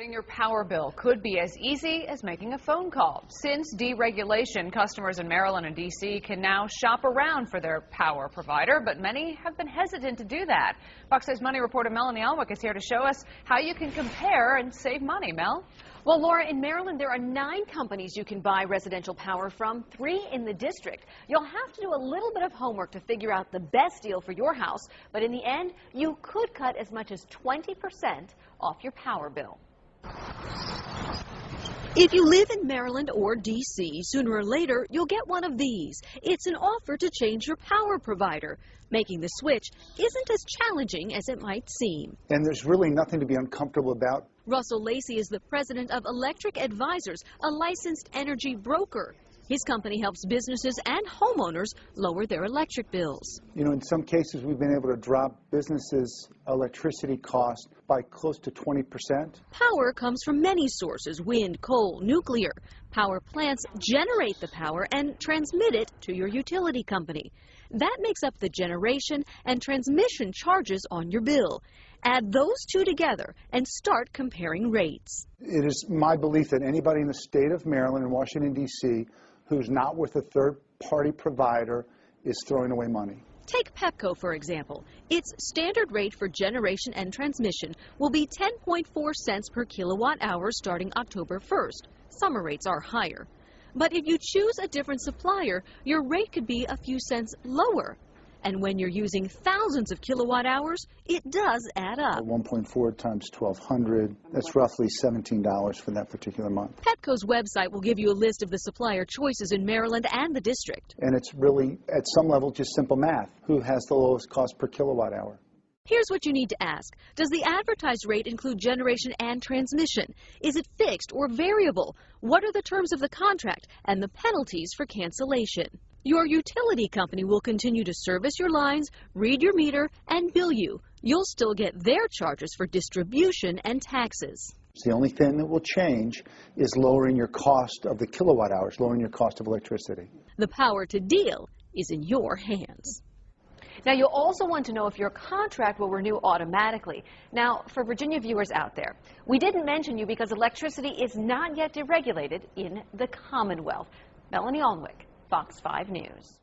Cutting your power bill could be as easy as making a phone call. Since deregulation, customers in Maryland and D.C. can now shop around for their power provider, but many have been hesitant to do that. Fox 6 Money reporter Melanie Alwick is here to show us how you can compare and save money. Mel? Well, Laura, in Maryland, there are 9 companies you can buy residential power from, 3 in the district. You'll have to do a little bit of homework to figure out the best deal for your house, but in the end, you could cut as much as 20% off your power bill. If you live in Maryland or D.C., sooner or later, you'll get one of these. It's an offer to change your power provider. Making the switch isn't as challenging as it might seem. And there's really nothing to be uncomfortable about. Russell Lacey is the president of Electric Advisors, a licensed energy broker. His company helps businesses and homeowners lower their electric bills. You know, in some cases, we've been able to drop businesses' electricity costs by close to 20%. Power comes from many sources: wind, coal, nuclear. Power plants generate the power and transmit it to your utility company. That makes up the generation and transmission charges on your bill. Add those two together and start comparing rates. It is my belief that anybody in the state of Maryland and Washington, D.C., who's not with a third-party provider is throwing away money. Take Pepco, for example. Its standard rate for generation and transmission will be 10.4 cents per kilowatt hour starting October 1st. Summer rates are higher. But if you choose a different supplier, your rate could be a few cents lower. And when you're using thousands of kilowatt hours, it does add up. 1.4 times 1,200, that's roughly $17 for that particular month. Petco's website will give you a list of the supplier choices in Maryland and the district. And it's really, at some level, just simple math. Who has the lowest cost per kilowatt hour? Here's what you need to ask. Does the advertised rate include generation and transmission? Is it fixed or variable? What are the terms of the contract and the penalties for cancellation? Your utility company will continue to service your lines, read your meter, and bill you. You'll still get their charges for distribution and taxes. The only thing that will change is lowering your cost of the kilowatt hours, lowering your cost of electricity. The power to deal is in your hands. Now, you'll also want to know if your contract will renew automatically. Now, for Virginia viewers out there, we didn't mention you because electricity is not yet deregulated in the Commonwealth. Melanie Alwick, Fox 5 News.